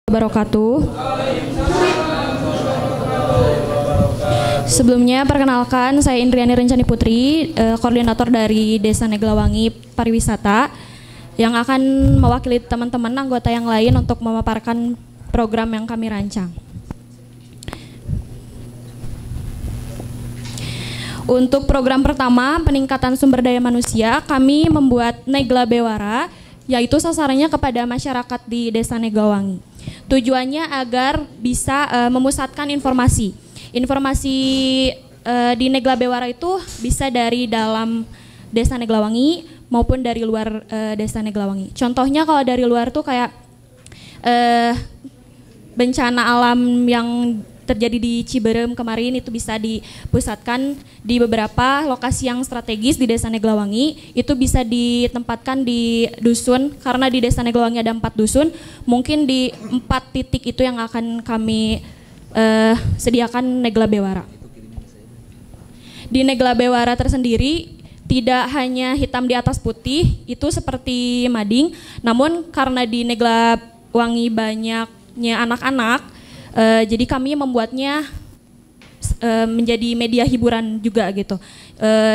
Wabarakatuh. Sebelumnya perkenalkan, saya Indriani Rencani Putri, koordinator dari Desa Neglawangi Pariwisata yang akan mewakili teman-teman anggota yang lain untuk memaparkan program yang kami rancang. Untuk program pertama, peningkatan sumber daya manusia, kami membuat Negla Bewara, yaitu sasarannya kepada masyarakat di Desa Neglawangi. Tujuannya agar bisa memusatkan informasi. Informasi di Negla Bewara itu bisa dari dalam Desa Neglawangi maupun dari luar Desa Neglawangi. Contohnya kalau dari luar tuh kayak bencana alam yang terjadi di Ciberem kemarin itu bisa dipusatkan di beberapa lokasi yang strategis di Desa Neglawangi. Itu bisa ditempatkan di dusun, karena di Desa Neglawangi ada 4 dusun. Mungkin di 4 titik itu yang akan kami sediakan Negla Bewara. Di Negla Bewara tersendiri tidak hanya hitam di atas putih, itu seperti mading. Namun karena di Neglawangi banyaknya anak-anak, jadi kami membuatnya menjadi media hiburan juga gitu.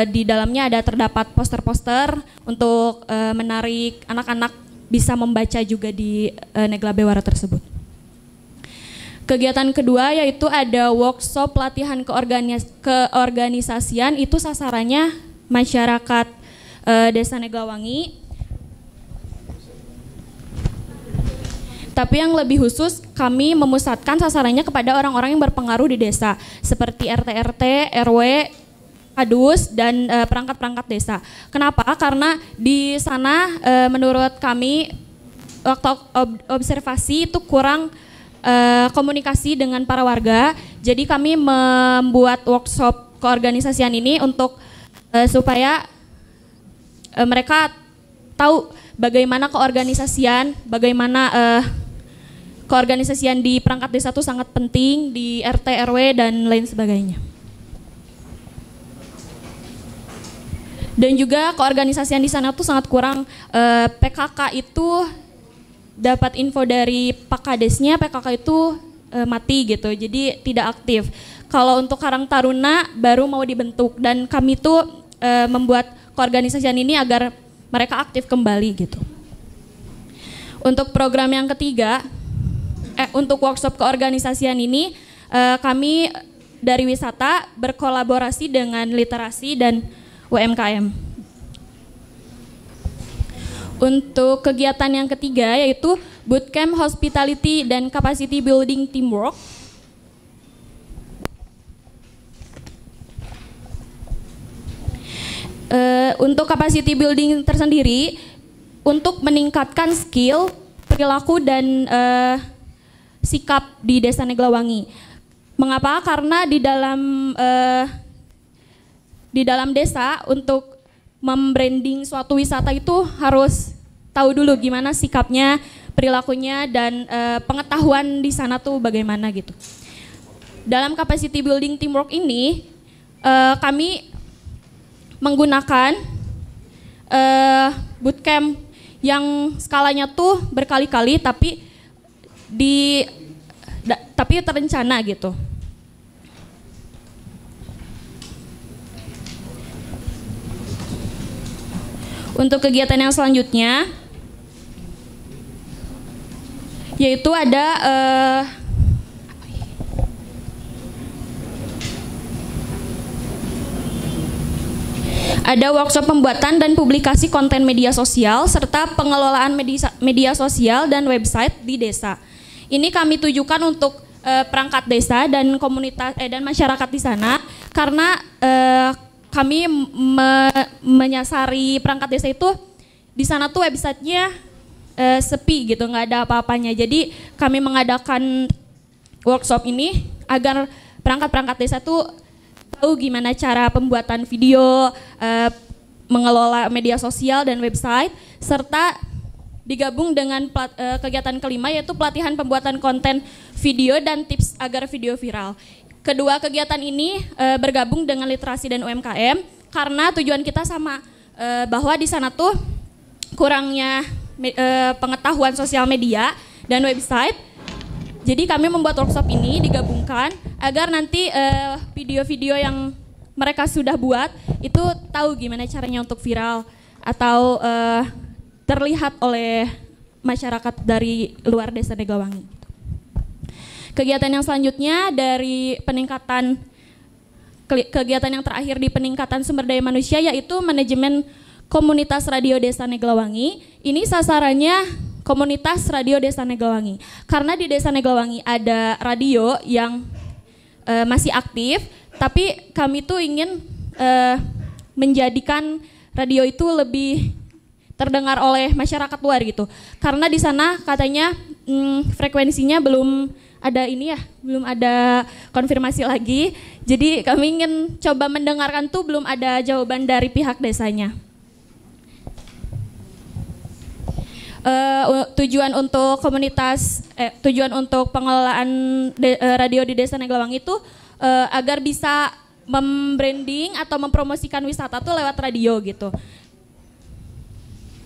Di dalamnya ada terdapat poster-poster untuk menarik anak-anak bisa membaca juga di Negla Bewara tersebut. Kegiatan kedua yaitu ada workshop pelatihan keorganisasian, itu sasarannya masyarakat Desa Neglawangi. Tapi yang lebih khusus, kami memusatkan sasarannya kepada orang-orang yang berpengaruh di desa, seperti RT-RT, RW, Kadus, dan perangkat-perangkat desa. Kenapa? Karena di sana menurut kami waktu observasi itu kurang komunikasi dengan para warga. Jadi kami membuat workshop keorganisasian ini untuk supaya mereka tahu bagaimana keorganisasian, bagaimana keorganisasian di perangkat desa itu sangat penting, di RT, RW, dan lain sebagainya. Dan juga keorganisasian di sana tuh sangat kurang. PKK itu dapat info dari Pak Kadesnya, PKK itu mati gitu, jadi tidak aktif. Kalau untuk Karang Taruna baru mau dibentuk, dan kami tuh membuat keorganisasian ini agar mereka aktif kembali gitu. Untuk program yang ketiga, untuk workshop keorganisasian ini, kami dari wisata berkolaborasi dengan literasi dan UMKM. Untuk kegiatan yang ketiga yaitu Bootcamp Hospitality dan Capacity Building Teamwork. Untuk capacity building tersendiri, untuk meningkatkan skill, perilaku, dan sikap di Desa Neglawangi. Mengapa? Karena di dalam desa untuk membranding suatu wisata itu harus tahu dulu gimana sikapnya, perilakunya, dan pengetahuan di sana tuh bagaimana gitu. Dalam capacity building teamwork ini kami menggunakan bootcamp yang skalanya tuh berkali-kali tapi terencana gitu. Untuk kegiatan yang selanjutnya yaitu ada workshop pembuatan dan publikasi konten media sosial serta pengelolaan media sosial dan website di desa. Ini kami tujukan untuk perangkat desa dan komunitas dan masyarakat di sana, karena kami menyasari perangkat desa itu di sana tuh websitenya sepi gitu, nggak ada apa-apanya. Jadi kami mengadakan workshop ini agar perangkat-perangkat desa tuh tahu gimana cara pembuatan video, mengelola media sosial dan website, serta digabung dengan kegiatan kelima yaitu pelatihan pembuatan konten video dan tips agar video viral. Kedua kegiatan ini bergabung dengan literasi dan UMKM karena tujuan kita sama, bahwa di sana tuh kurangnya pengetahuan sosial media dan website Jadi kami membuat workshop ini digabungkan agar nanti video-video yang mereka sudah buat itu tahu gimana caranya untuk viral atau terlihat oleh masyarakat dari luar Desa Neglawangi. Kegiatan yang selanjutnya dari kegiatan yang terakhir di peningkatan sumber daya manusia yaitu manajemen komunitas radio Desa Neglawangi. Ini sasarannya komunitas radio Desa Neglawangi. Karena di Desa Neglawangi ada radio yang masih aktif, tapi kami tuh ingin menjadikan radio itu lebih terdengar oleh masyarakat luar gitu. Karena di sana katanya frekuensinya belum ada belum ada konfirmasi lagi. Jadi kami ingin coba mendengarkan tuh belum ada jawaban dari pihak desanya. Tujuan untuk pengelolaan radio di Desa Neglawangi itu agar bisa membranding atau mempromosikan wisata tuh lewat radio gitu.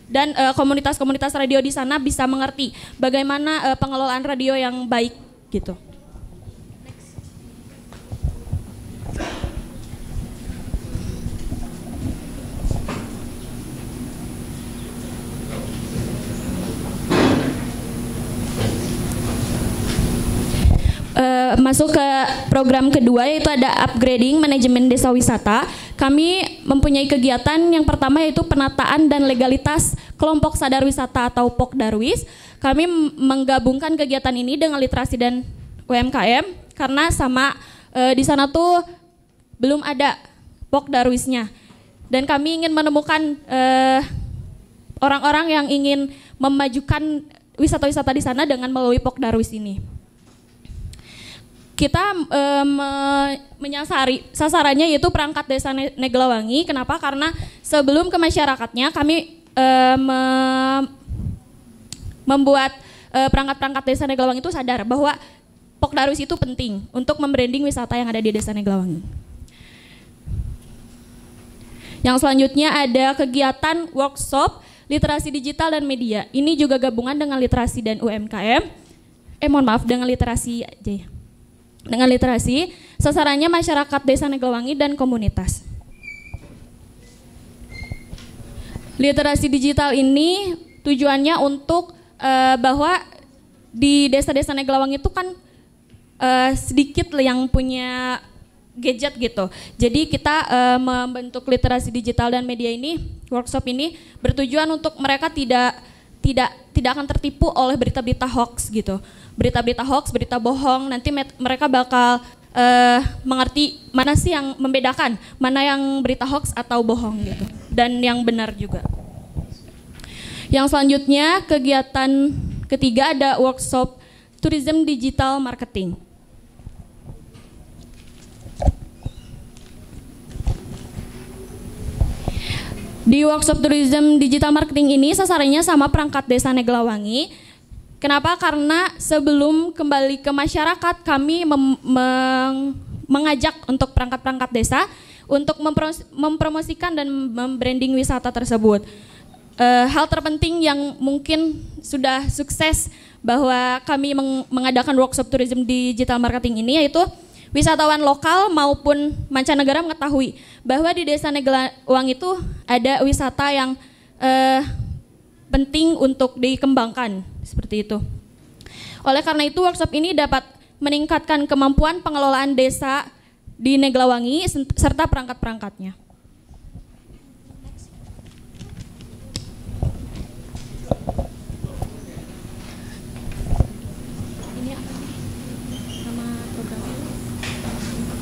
Dan komunitas-komunitas radio di sana bisa mengerti bagaimana pengelolaan radio yang baik gitu. Masuk ke program kedua yaitu ada upgrading manajemen desa wisata. Kami mempunyai kegiatan yang pertama yaitu penataan dan legalitas kelompok sadar wisata atau Pokdarwis. Kami menggabungkan kegiatan ini dengan literasi dan UMKM karena di sana tuh belum ada Pokdarwisnya. Dan kami ingin menemukan orang-orang yang ingin memajukan wisata-wisata di sana dengan melalui Pokdarwis ini. Kita menyasari sasarannya yaitu perangkat Desa Neglawangi. Kenapa? Karena sebelum ke masyarakatnya kami membuat perangkat-perangkat Desa Neglawangi itu sadar bahwa Pokdarwis itu penting untuk membranding wisata yang ada di Desa Neglawangi. Yang selanjutnya ada kegiatan workshop literasi digital dan media. Ini juga gabungan dengan literasi dan UMKM. Dengan literasi aja ya. Dengan literasi, sasarannya masyarakat Desa Neglawangi dan komunitas. Literasi digital ini tujuannya untuk bahwa di desa-desa Neglawangi itu kan sedikit yang punya gadget gitu. Jadi kita membentuk literasi digital dan media ini, workshop ini bertujuan untuk mereka tidak akan tertipu oleh berita-berita hoax gitu. Berita-berita hoax, berita bohong, nanti mereka bakal mengerti mana sih yang membedakan, mana yang berita hoax atau bohong gitu, dan yang benar juga. Yang selanjutnya kegiatan ketiga ada workshop tourism digital marketing. Di workshop tourism digital marketing ini sasarannya sama perangkat Desa Neglawangi. Kenapa? Karena sebelum kembali ke masyarakat kami mengajak untuk perangkat-perangkat desa untuk mempromosikan dan membranding wisata tersebut. Hal terpenting yang mungkin sudah sukses bahwa kami mengadakan workshop tourism digital marketing ini yaitu wisatawan lokal maupun mancanegara mengetahui bahwa di Desa Neglawangi itu ada wisata yang penting untuk dikembangkan, seperti itu. Oleh karena itu workshop ini dapat meningkatkan kemampuan pengelolaan desa di Neglawangi serta perangkat-perangkatnya. Ini apa nih? Nama programnya?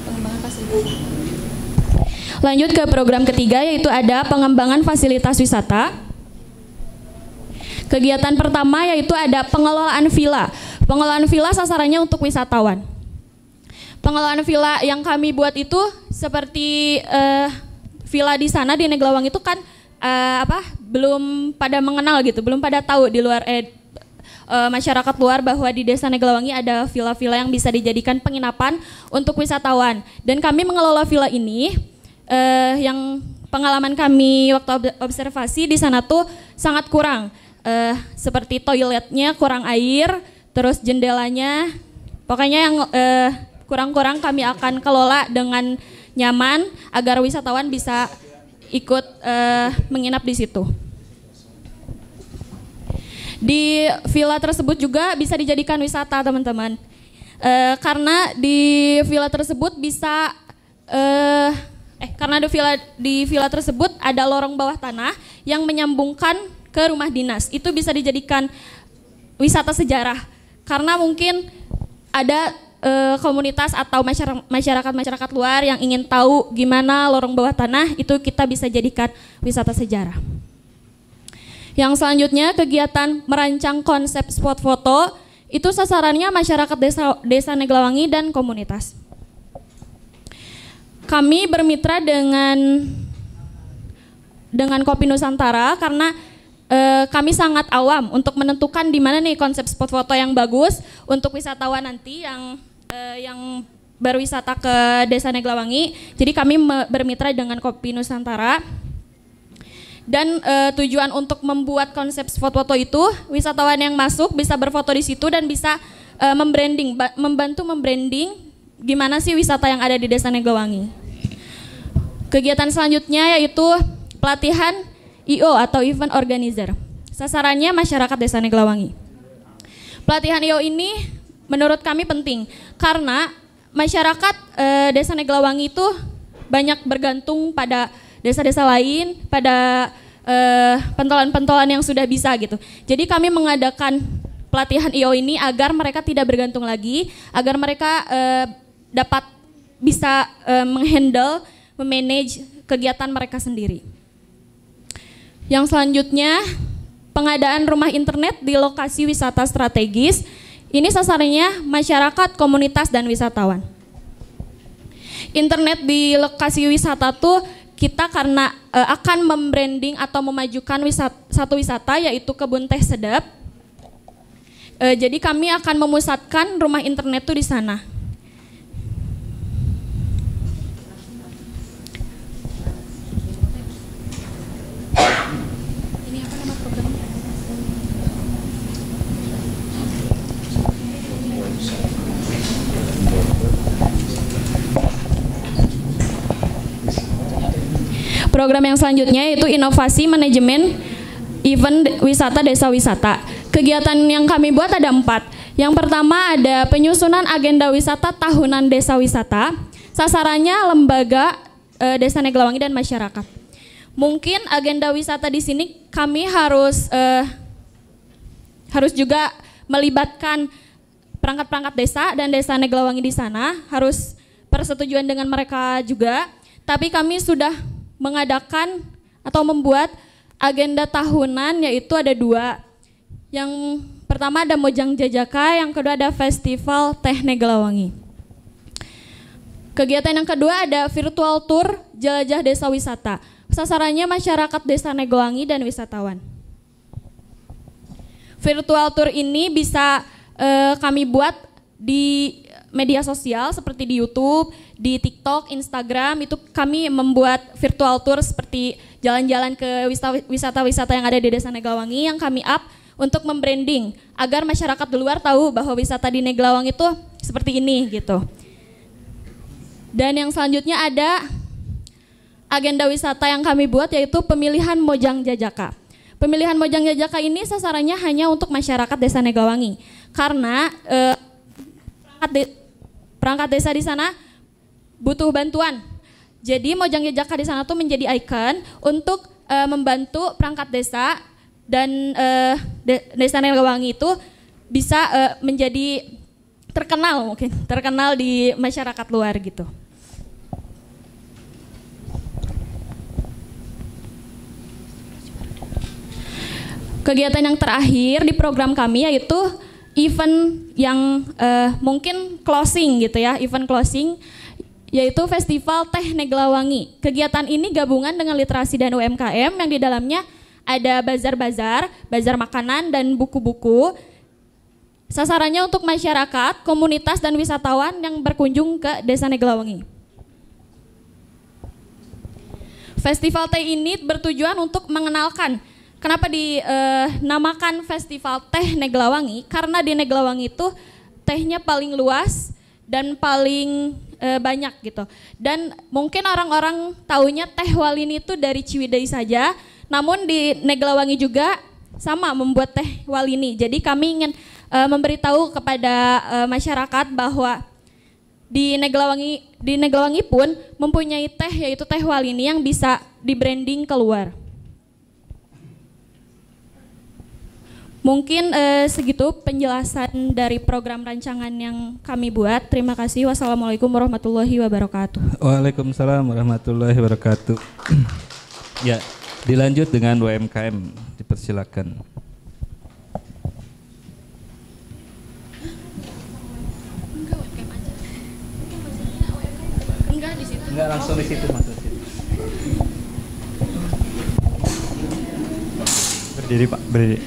Pengembangan fasilitas. Lanjut ke program ketiga yaitu ada pengembangan fasilitas wisata. Kegiatan pertama yaitu ada pengelolaan villa. Pengelolaan villa sasarannya untuk wisatawan. Pengelolaan villa yang kami buat itu seperti villa di sana di Neglawangi itu kan belum pada mengenal gitu, belum pada tahu di luar masyarakat luar bahwa di Desa Neglawangi ada villa-villa yang bisa dijadikan penginapan untuk wisatawan. Dan kami mengelola villa ini yang pengalaman kami waktu observasi di sana tuh sangat kurang. Seperti toiletnya kurang air, terus jendelanya Pokoknya yang kurang-kurang kami akan kelola dengan nyaman agar wisatawan bisa ikut menginap di situ. Di villa tersebut juga bisa dijadikan wisata, teman-teman. Karena di villa tersebut bisa karena di villa tersebut ada lorong bawah tanah yang menyambungkan ke rumah dinas. Itu bisa dijadikan wisata sejarah karena mungkin ada komunitas atau masyarakat luar yang ingin tahu gimana lorong bawah tanah, itu kita bisa jadikan wisata sejarah. Yang selanjutnya kegiatan merancang konsep spot foto, itu sasarannya masyarakat desa Neglawangi dan komunitas. Kami bermitra dengan Kopi Nusantara karena kami sangat awam untuk menentukan di mana nih konsep spot foto yang bagus untuk wisatawan nanti yang berwisata ke Desa Neglawangi. Jadi kami bermitra dengan Kopi Nusantara. Dan tujuan untuk membuat konsep spot foto itu, wisatawan yang masuk bisa berfoto di situ dan bisa membantu membranding gimana sih wisata yang ada di Desa Neglawangi. Kegiatan selanjutnya yaitu pelatihan IO atau event organizer. Sasarannya masyarakat Desa Neglawangi. Pelatihan IO ini menurut kami penting karena masyarakat Desa Neglawangi itu banyak bergantung pada desa-desa lain, pada pentolan-pentolan yang sudah bisa gitu. Jadi kami mengadakan pelatihan IO ini agar mereka tidak bergantung lagi, agar mereka dapat bisa menghandle, memanage kegiatan mereka sendiri. Yang selanjutnya, pengadaan rumah internet di lokasi wisata strategis. Ini sasarannya masyarakat, komunitas, dan wisatawan. Internet di lokasi wisata tuh kita karena akan membranding atau memajukan satu wisata yaitu Kebun Teh Sedap. Jadi kami akan memusatkan rumah internet tuh di sana. Program yang selanjutnya yaitu inovasi manajemen event wisata desa wisata. Kegiatan yang kami buat ada 4. Yang pertama ada penyusunan agenda wisata tahunan desa wisata. Sasarannya lembaga Desa Neglawangi dan masyarakat. Mungkin agenda wisata di sini kami harus juga melibatkan perangkat-perangkat desa dan Desa Neglawangi di sana, harus persetujuan dengan mereka juga. Tapi kami sudah mengadakan atau membuat agenda tahunan yaitu ada 2. Yang pertama ada Mojang Jajaka, yang kedua ada Festival Teh Neglawangi. Kegiatan yang kedua ada virtual tour jelajah desa wisata. Sasarannya masyarakat Desa Neglawangi dan wisatawan. Virtual tour ini bisa kami buat di media sosial seperti di YouTube, di TikTok, Instagram. Itu kami membuat virtual tour seperti jalan-jalan ke wisata-wisata yang ada di Desa Neglawangi yang kami up untuk membranding agar masyarakat di luar tahu bahwa wisata di Neglawangi itu seperti ini gitu. Dan yang selanjutnya ada agenda wisata yang kami buat yaitu pemilihan Mojang Jajaka. Pemilihan Mojang Jajaka ini sasarannya hanya untuk masyarakat Desa Neglawangi karena perangkat desa di sana butuh bantuan. Jadi Mojang Jajaka di sana tuh menjadi ikon untuk membantu perangkat desa dan Desa Neglawangi itu bisa menjadi terkenal di masyarakat luar gitu. Kegiatan yang terakhir di program kami yaitu event yang mungkin closing gitu ya, event closing yaitu Festival Teh Neglawangi. Kegiatan ini gabungan dengan literasi dan UMKM yang di dalamnya ada bazar-bazar, bazar makanan dan buku-buku. Sasarannya untuk masyarakat, komunitas dan wisatawan yang berkunjung ke Desa Neglawangi. Festival Teh ini bertujuan untuk mengenalkan. Kenapa dinamakan Festival Teh Neglawangi? Karena di Neglawangi itu tehnya paling luas dan paling banyak gitu. Dan mungkin orang-orang taunya teh Walini itu dari Ciwidey saja, namun di Neglawangi juga sama membuat teh Walini. Jadi kami ingin memberitahu kepada masyarakat bahwa di Neglawangi pun mempunyai teh, yaitu teh Walini yang bisa di-branding keluar. Mungkin segitu penjelasan dari program rancangan yang kami buat. Terima kasih. Wassalamualaikum warahmatullahi wabarakatuh. Waalaikumsalam warahmatullahi wabarakatuh. Ya, dilanjut dengan UMKM, dipersilakan. Enggak di situ. Enggak langsung di situ maksudnya. Berdiri Pak, berdiri.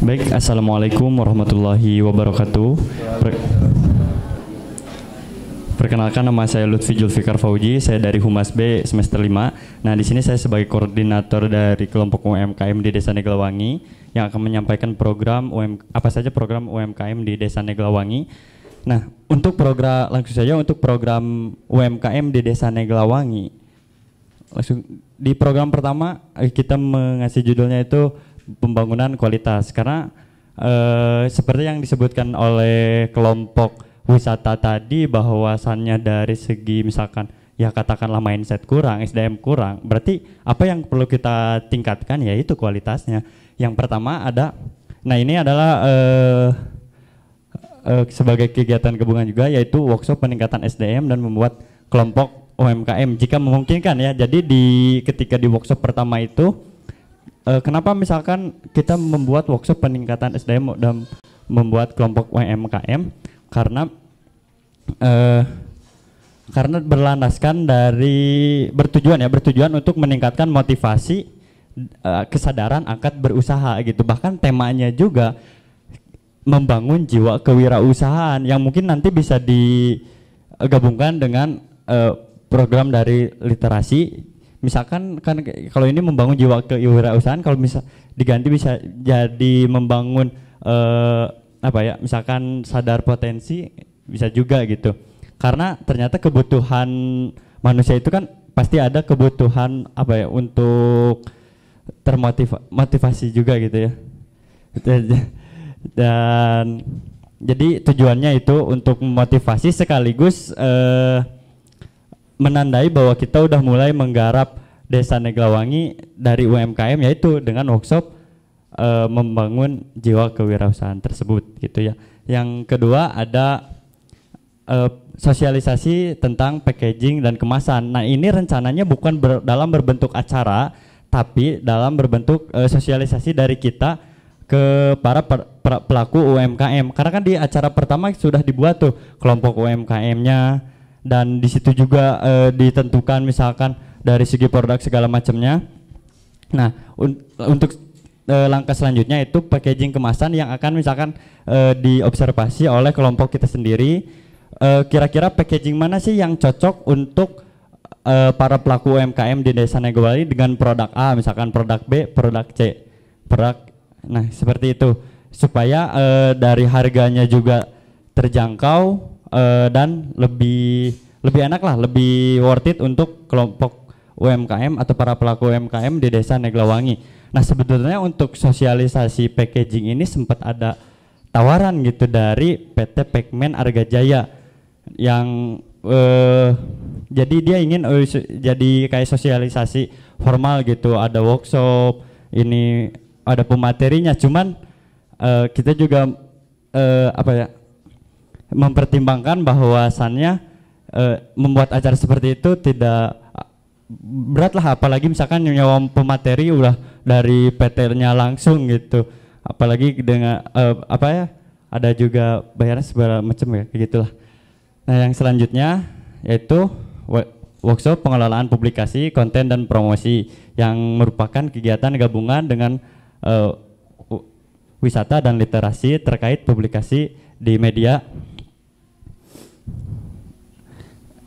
Baik, assalamualaikum warahmatullahi wabarakatuh. Perkenalkan, nama saya Lutfi Julfikar Fauji, saya dari Humas B semester 5. Nah, di sini saya sebagai koordinator dari kelompok UMKM di Desa Neglawangi yang akan menyampaikan program program UMKM di Desa Neglawangi. Nah, langsung saja untuk program UMKM di Desa Neglawangi. Langsung di program pertama kita mengasih judulnya itu pembangunan kualitas, karena seperti yang disebutkan oleh kelompok wisata tadi, bahwasannya dari segi misalkan ya katakanlah mindset kurang, SDM kurang, berarti apa yang perlu kita tingkatkan yaitu kualitasnya. Yang pertama nah ini adalah sebagai kegiatan gabungan juga, yaitu workshop peningkatan SDM dan membuat kelompok UMKM jika memungkinkan ya. Jadi ketika di workshop pertama itu kenapa misalkan kita membuat workshop peningkatan SDM dan membuat kelompok UMKM, karena berlandaskan dari bertujuan untuk meningkatkan motivasi, kesadaran akan berusaha gitu. Bahkan temanya juga membangun jiwa kewirausahaan yang mungkin nanti bisa digabungkan dengan program dari literasi. Misalkan kan kalau ini membangun jiwa kewirausahaan, kalau bisa diganti bisa jadi membangun misalkan sadar potensi, bisa juga gitu. Karena ternyata kebutuhan manusia itu kan pasti ada kebutuhan untuk termotivasi juga gitu ya. Dan jadi tujuannya itu untuk memotivasi sekaligus menandai bahwa kita udah mulai menggarap Desa Neglawangi dari UMKM, yaitu dengan workshop membangun jiwa kewirausahaan tersebut gitu ya. Yang kedua ada sosialisasi tentang packaging dan kemasan. Nah, ini rencananya bukan dalam berbentuk acara, tapi dalam berbentuk sosialisasi dari kita ke para pelaku UMKM. Karena kan di acara pertama sudah dibuat tuh kelompok UMKM-nya, dan di situ juga ditentukan misalkan dari segi produk segala macamnya. Nah, untuk langkah selanjutnya itu packaging kemasan yang akan misalkan diobservasi oleh kelompok kita sendiri. Kira-kira packaging mana sih yang cocok untuk para pelaku UMKM di Desa Neglawangi dengan produk A, misalkan produk B, produk C, nah seperti itu, supaya dari harganya juga terjangkau dan lebih enak lah, lebih worth it untuk kelompok UMKM atau para pelaku UMKM di Desa Neglawangi. Nah, sebetulnya untuk sosialisasi packaging ini sempat ada tawaran gitu dari PT Pekmen Arga Jaya yang jadi dia ingin jadi kayak sosialisasi formal gitu, ada workshop, ini ada pematerinya, cuman kita juga mempertimbangkan bahwasannya membuat acara seperti itu tidak berat lah, apalagi misalkan nyawa pemateri udah dari PT-nya langsung gitu, apalagi dengan ada juga bayaran segala macam ya, kayak gitulah. Nah, yang selanjutnya yaitu workshop pengelolaan publikasi, konten dan promosi yang merupakan kegiatan gabungan dengan wisata dan literasi terkait publikasi di media.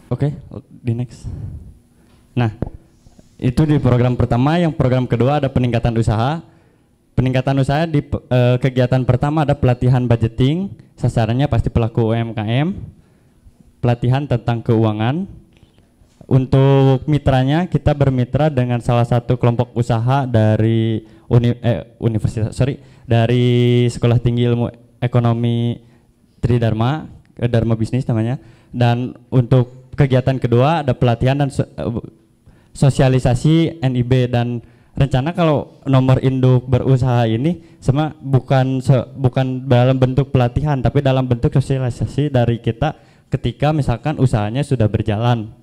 Oke, di next. Nah, itu di program pertama. Yang program kedua ada peningkatan usaha. Peningkatan usaha di kegiatan pertama ada pelatihan budgeting, sasarannya pasti pelaku UMKM, pelatihan tentang keuangan. Untuk mitranya kita bermitra dengan salah satu kelompok usaha dari dari Sekolah Tinggi Ilmu Ekonomi Tridharma, Dharma Bisnis namanya. Dan untuk kegiatan kedua ada pelatihan dan sosialisasi NIB, dan rencana kalau nomor induk berusaha ini sama bukan dalam bentuk pelatihan tapi dalam bentuk sosialisasi dari kita ketika misalkan usahanya sudah berjalan.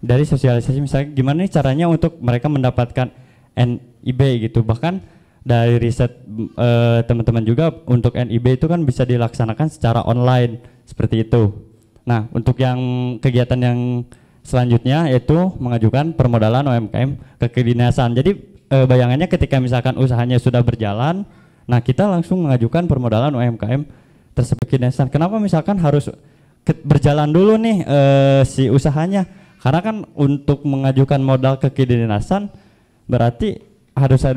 Dari sosialisasi misalnya gimana nih caranya untuk mereka mendapatkan NIB gitu. Bahkan dari riset teman-teman juga untuk NIB itu kan bisa dilaksanakan secara online seperti itu. Nah, untuk yang kegiatan yang selanjutnya yaitu mengajukan permodalan UMKM ke kedinasan. Jadi bayangannya ketika misalkan usahanya sudah berjalan, nah kita langsung mengajukan permodalan UMKM tersebut ke kedinasan. Kenapa misalkan harus berjalan dulu nih si usahanya? Karena kan untuk mengajukan modal ke kedinasan berarti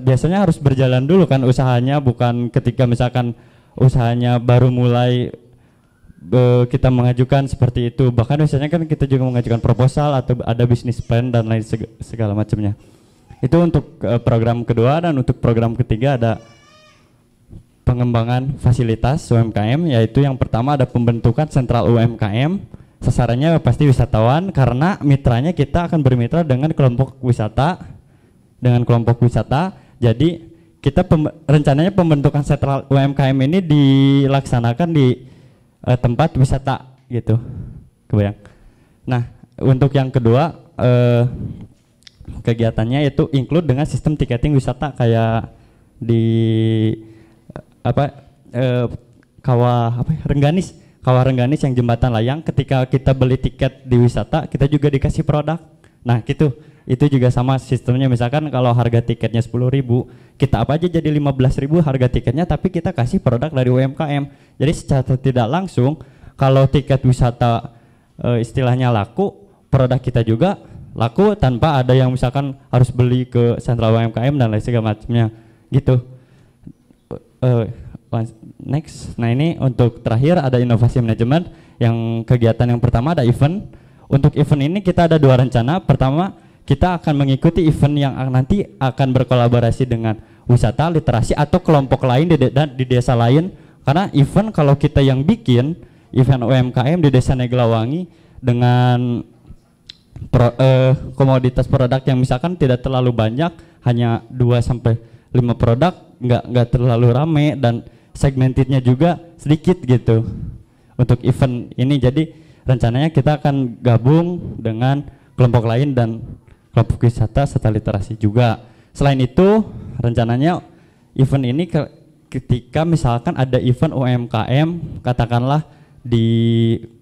biasanya harus berjalan dulu kan usahanya, bukan ketika misalkan usahanya baru mulai kita mengajukan seperti itu. Bahkan biasanya kan kita juga mengajukan proposal atau ada bisnis plan dan lain segala macamnya. Itu untuk program kedua. Dan untuk program ketiga ada pengembangan fasilitas UMKM, yaitu yang pertama ada pembentukan sentral UMKM. Sasarannya pasti wisatawan karena mitranya kita akan bermitra dengan kelompok wisata. Jadi kita rencananya pembentukan sentral UMKM ini dilaksanakan di tempat wisata gitu, kebayang. Nah, untuk yang kedua kegiatannya yaitu include dengan sistem tiketing wisata kayak di Kawah Rengganis yang jembatan layang. Ketika kita beli tiket di wisata kita juga dikasih produk. Nah gitu, itu juga sama sistemnya. Misalkan kalau harga tiketnya 10.000, kita apa aja jadi 15.000 harga tiketnya, tapi kita kasih produk dari UMKM. Jadi secara tidak langsung kalau tiket wisata istilahnya laku, produk kita juga laku tanpa ada yang misalkan harus beli ke sentral UMKM dan lain segala macamnya gitu. Next. Nah, ini untuk terakhir ada inovasi manajemen. Yang kegiatan yang pertama ada event. Untuk event ini kita ada dua rencana. Pertama, kita akan mengikuti event yang nanti akan berkolaborasi dengan wisata, literasi atau kelompok lain di desa lain. Karena event kalau kita yang bikin event UMKM di Desa Neglawangi dengan komoditas produk yang misalkan tidak terlalu banyak, hanya 2-5 produk, nggak terlalu rame dan segmentednya juga sedikit gitu untuk event ini. Jadi rencananya kita akan gabung dengan kelompok lain dan kelompok wisata serta literasi juga. Selain itu rencananya event ini ketika misalkan ada event UMKM, katakanlah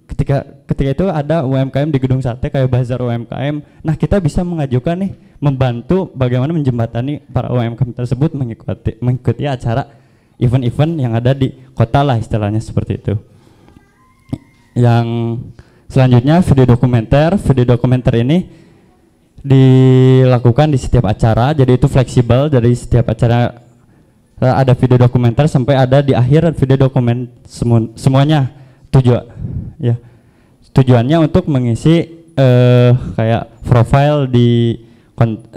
ketika itu ada UMKM di Gedung Sate kayak bazar UMKM, nah kita bisa mengajukan nih membantu bagaimana menjembatani para UMKM tersebut mengikuti acara event-event yang ada di kota lah istilahnya seperti itu. Yang selanjutnya video dokumenter ini dilakukan di setiap acara, jadi itu fleksibel. Dari setiap acara ada video dokumenter sampai ada di akhir video dokumen semuanya. Tujuannya untuk mengisi kayak profile di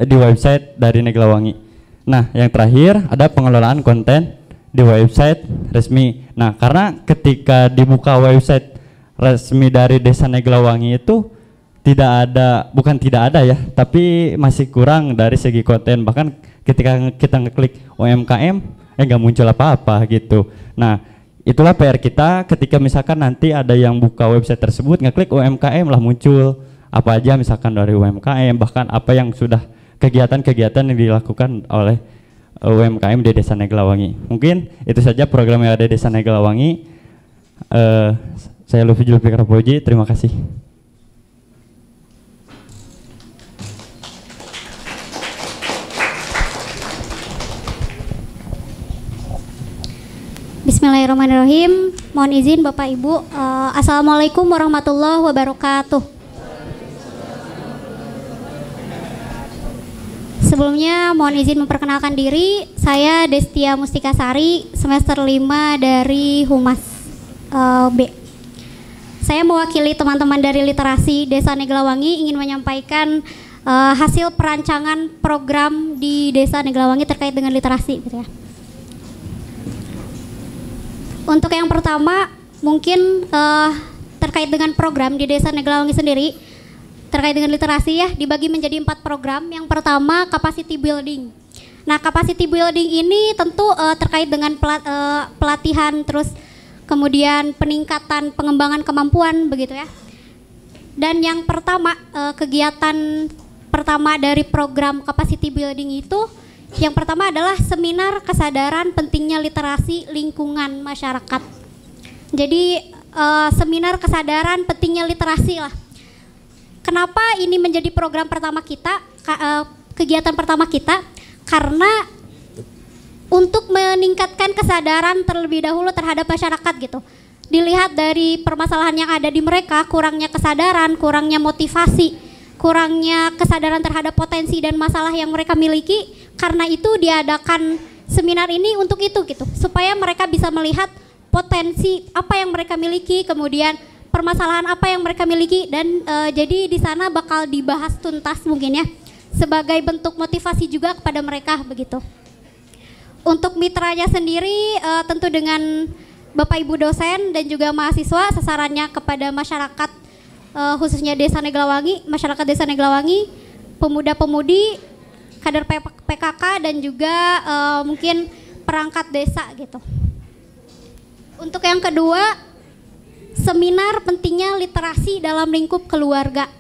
website dari Neglawangi. Nah, yang terakhir ada pengelolaan konten di website resmi. Nah, karena ketika dibuka website resmi dari Desa Neglawangi itu tidak ada ya, tapi masih kurang dari segi konten. Bahkan ketika kita ngeklik UMKM nggak muncul apa-apa gitu. Nah, itulah PR kita ketika misalkan nanti ada yang buka website tersebut, ngeklik UMKM lah muncul apa aja misalkan dari UMKM, bahkan apa yang sudah kegiatan-kegiatan yang dilakukan oleh UMKM di Desa Neglawangi. Mungkin itu saja program yang ada di Desa Neglawangi. Saya Lufi Julfikar Puji, terima kasih. Bismillahirrahmanirrahim. Mohon izin Bapak Ibu. Assalamualaikum warahmatullahi wabarakatuh. Sebelumnya mohon izin memperkenalkan diri. Saya Destia Mustikasari, semester 5 dari Humas B. Saya mewakili teman-teman dari Literasi Desa Neglawangi ingin menyampaikan hasil perancangan program di Desa Neglawangi terkait dengan literasi gitu ya. Untuk yang pertama mungkin terkait dengan program di Desa Neglawangi sendiri terkait dengan literasi ya dibagi menjadi 4 program. Yang pertama capacity building. Nah capacity building ini tentu terkait dengan pelatihan terus kemudian peningkatan pengembangan kemampuan begitu ya. Dan yang pertama kegiatan pertama dari program capacity building itu yang pertama adalah seminar kesadaran pentingnya literasi lingkungan masyarakat. Jadi seminar kesadaran pentingnya literasi lah. Kenapa ini menjadi program pertama kita, kegiatan pertama kita? Karena untuk meningkatkan kesadaran terlebih dahulu terhadap masyarakat gitu. Dilihat dari permasalahan yang ada di mereka, kurangnya kesadaran, kurangnya motivasi, kurangnya kesadaran terhadap potensi dan masalah yang mereka miliki. Karena itu diadakan seminar ini untuk itu gitu, supaya mereka bisa melihat potensi apa yang mereka miliki, kemudian permasalahan apa yang mereka miliki, dan jadi di sana bakal dibahas tuntas mungkin ya, sebagai bentuk motivasi juga kepada mereka begitu. Untuk mitranya sendiri tentu dengan Bapak Ibu dosen dan juga mahasiswa, sasarannya kepada masyarakat khususnya Desa Neglawangi, masyarakat Desa Neglawangi, pemuda-pemudi, kader PKK dan juga mungkin perangkat desa gitu. Untuk yang kedua, seminar pentingnya literasi dalam lingkup keluarga.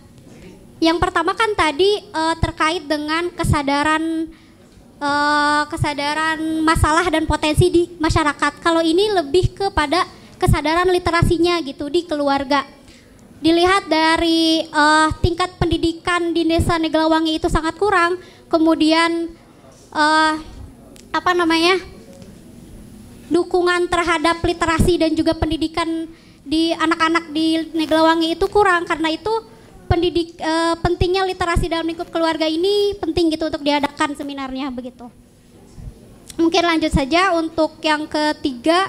Yang pertama kan tadi terkait dengan kesadaran masalah dan potensi di masyarakat. Kalau ini lebih kepada kesadaran literasinya gitu di keluarga. Dilihat dari tingkat pendidikan di Desa Neglawangi itu sangat kurang, kemudian dukungan terhadap literasi dan juga pendidikan di anak-anak di Neglawangi itu kurang. Karena itu pentingnya literasi dalam lingkup keluarga ini penting gitu untuk diadakan seminarnya begitu. Mungkin lanjut saja untuk yang ketiga,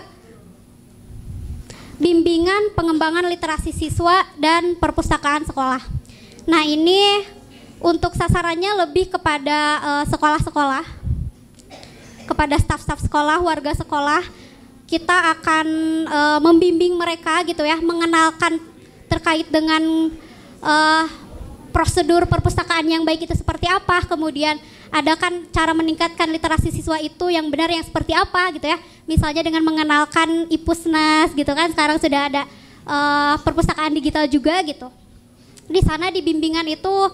bimbingan pengembangan literasi siswa dan perpustakaan sekolah. Nah ini untuk sasarannya lebih kepada sekolah-sekolah, kepada staf-staf sekolah, warga sekolah. Kita akan membimbing mereka gitu ya, mengenalkan terkait dengan prosedur perpustakaan yang baik itu seperti apa, kemudian adakan cara meningkatkan literasi siswa itu yang benar yang seperti apa gitu ya. Misalnya dengan mengenalkan IPUSNAS gitu kan, sekarang sudah ada perpustakaan digital juga gitu. Di sana di bimbingan itu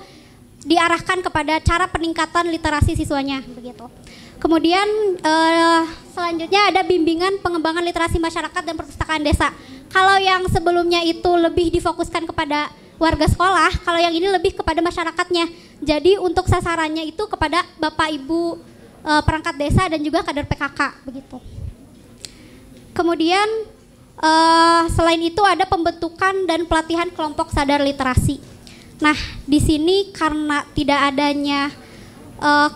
diarahkan kepada cara peningkatan literasi siswanya begitu. Kemudian selanjutnya ada bimbingan pengembangan literasi masyarakat dan perpustakaan desa. Kalau yang sebelumnya itu lebih difokuskan kepada warga sekolah, kalau yang ini lebih kepada masyarakatnya. Jadi untuk sasarannya itu kepada Bapak Ibu perangkat desa dan juga kader PKK begitu. Kemudian selain itu ada pembentukan dan pelatihan kelompok sadar literasi. Nah, di sini karena tidak adanya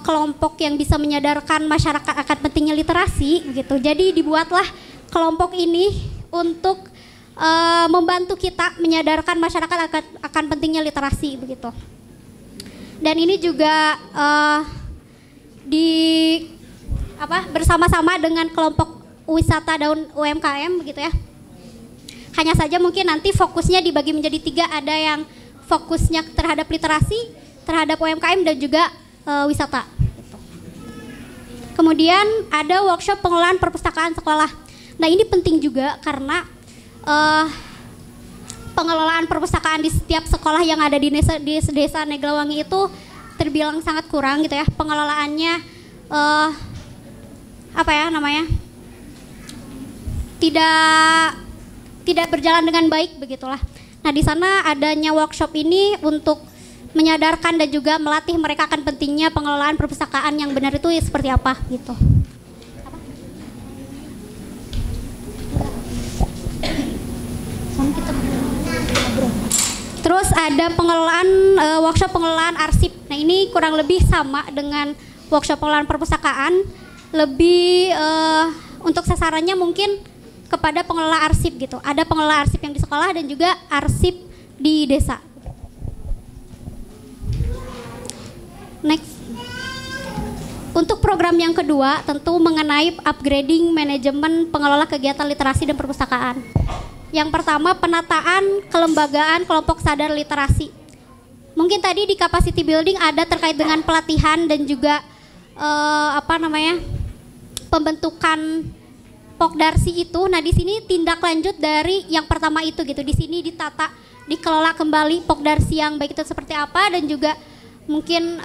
kelompok yang bisa menyadarkan masyarakat akan pentingnya literasi begitu. Jadi dibuatlah kelompok ini untuk membantu kita menyadarkan masyarakat akan pentingnya literasi begitu. Dan ini juga bersama-sama dengan kelompok wisata daun UMKM begitu ya. Hanya saja mungkin nanti fokusnya dibagi menjadi 3, ada yang fokusnya terhadap literasi, terhadap UMKM dan juga wisata. Gitu. Kemudian ada workshop pengelolaan perpustakaan sekolah. Nah ini penting juga karena pengelolaan perpustakaan di setiap sekolah yang ada di desa Neglawangi itu terbilang sangat kurang gitu ya. Pengelolaannya tidak berjalan dengan baik begitulah. Nah di sana adanya workshop ini untuk menyadarkan dan juga melatih mereka akan pentingnya pengelolaan perpustakaan yang benar itu seperti apa gitu. Terus ada pengelolaan workshop pengelolaan arsip. Nah ini kurang lebih sama dengan workshop pengelolaan perpustakaan, lebih untuk sasarannya mungkin kepada pengelola arsip gitu. Ada pengelola arsip yang di sekolah dan juga arsip di desa. Next. Untuk program yang kedua tentu mengenai upgrading manajemen pengelola kegiatan literasi dan perpustakaan. Yang pertama penataan kelembagaan kelompok sadar literasi. Mungkin tadi di capacity building ada terkait dengan pelatihan dan juga pembentukan Pokdarsi itu. Nah di sini tindak lanjut dari yang pertama itu gitu. Di sini ditata, dikelola kembali Pokdarsi yang baik itu seperti apa dan juga mungkin